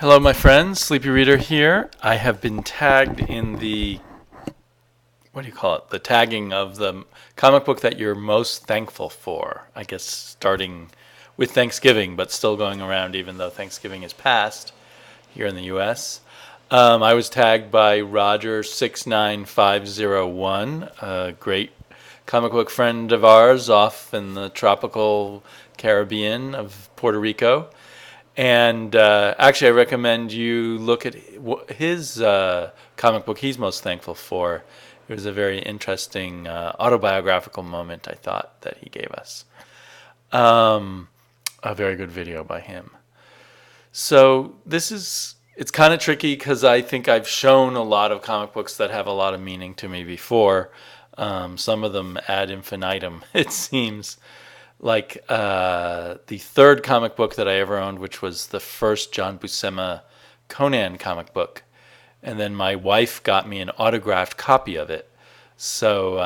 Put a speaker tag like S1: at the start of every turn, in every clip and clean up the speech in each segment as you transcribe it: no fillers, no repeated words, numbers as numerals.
S1: Hello, my friends. Sleepy Reader here. I have been tagged in the, what do you call it? The tagging of the comic book that you're most thankful for. I guess starting with Thanksgiving, but still going around even though Thanksgiving is past here in the U.S. I was tagged by Roger69501, a great comic book friend of ours off in the tropical Caribbean of Puerto Rico. And actually, I recommend you look at his comic book he's most thankful for. It was a very interesting autobiographical moment, I thought, that he gave us. A very good video by him. So it's kind of tricky because I think I've shown a lot of comic books that have a lot of meaning to me before. Some of them ad infinitum, it seems. Like the third comic book that I ever owned, which was the first John Buscema Conan comic book. And then my wife got me an autographed copy of it. So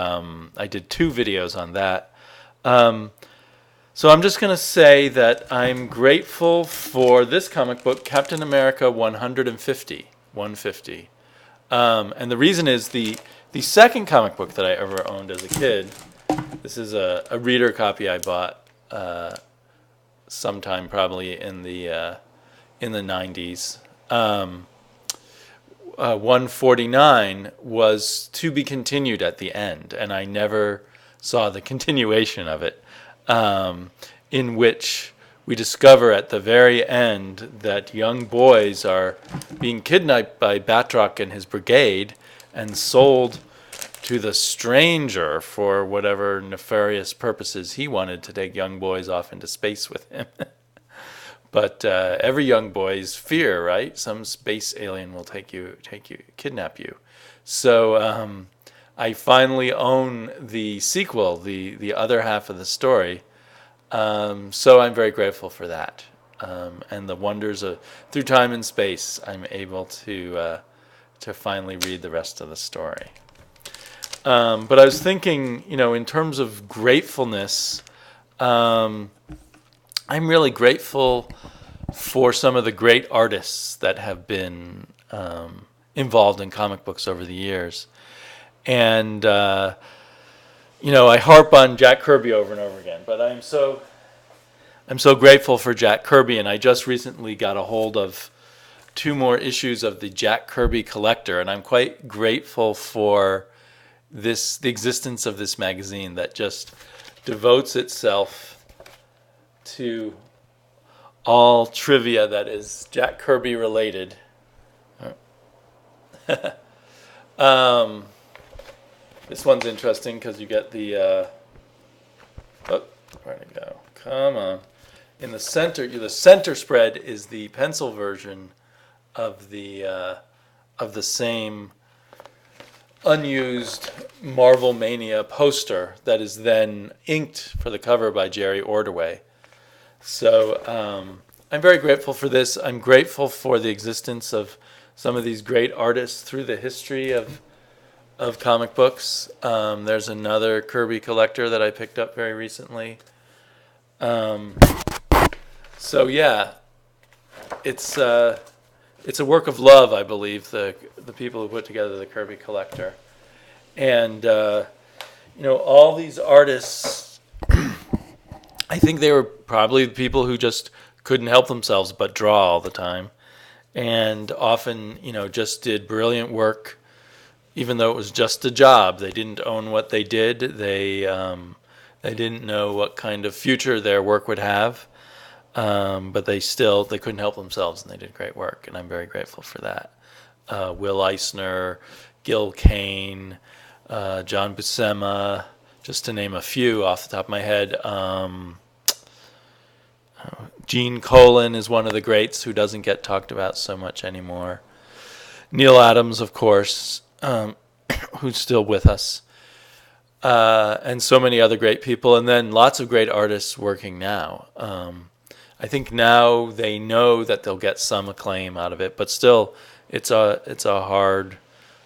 S1: I did 2 videos on that. So I'm just going to say that I'm grateful for this comic book, Captain America 150. And the reason is the second comic book that I ever owned as a kid. This is a reader copy I bought sometime probably in the 90s. 149 was to be continued at the end, and I never saw the continuation of it, in which we discover at the very end that young boys are being kidnapped by Batroc and his brigade and sold to the stranger for whatever nefarious purposes he wanted to take young boys off into space with him. But every young boy's fear, right? Some space alien will kidnap you. So I finally own the sequel, the other half of the story. So I'm very grateful for that. And the wonders of through time and space, I'm able to finally read the rest of the story. But I was thinking, in terms of gratefulness, I'm really grateful for some of the great artists that have been involved in comic books over the years. And, I harp on Jack Kirby over and over again, but I'm so grateful for Jack Kirby, and I just recently got a hold of 2 more issues of the Jack Kirby Collector, and I'm quite grateful for the existence of this magazine that just devotes itself to all trivia that is Jack Kirby related. This one's interesting because you get the where'd it go? Come on. In the center spread is the pencil version of the same unused Marvel Mania poster that is then inked for the cover by Jerry Ordway. So I'm very grateful for this. I'm grateful for the existence of some of these great artists through the history of comic books. There's another Kirby collector that I picked up very recently. So yeah, it's a work of love, I believe, the people who put together the Kirby Collector. And, all these artists, I think they were probably the people who just couldn't help themselves but draw all the time. And often, just did brilliant work, even though it was just a job. They didn't own what they did. They didn't know what kind of future their work would have. But they couldn't help themselves, and they did great work, and I'm very grateful for that. Will Eisner, Gil Kane, John Buscema, just to name a few off the top of my head. Gene Colan is one of the greats who doesn't get talked about so much anymore. Neil Adams, of course, who's still with us. And so many other great people, and then lots of great artists working now. I think now they know that they'll get some acclaim out of it, but still, it's a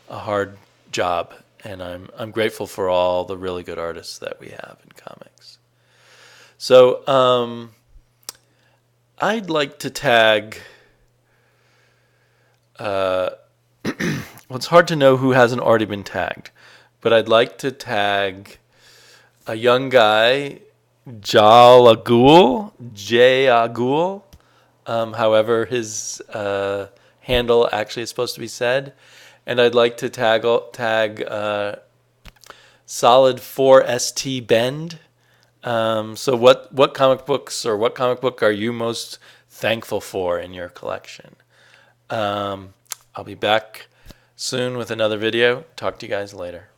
S1: hard job, and I'm grateful for all the really good artists that we have in comics. So I'd like to tag well, it's hard to know who hasn't already been tagged, but I'd like to tag a young guy, JALGhul, JALGhul, however his handle actually is supposed to be said. And I'd like to tag solid4stbend. So what comic books or what comic book are you most thankful for in your collection? I'll be back soon with another video. Talk to you guys later.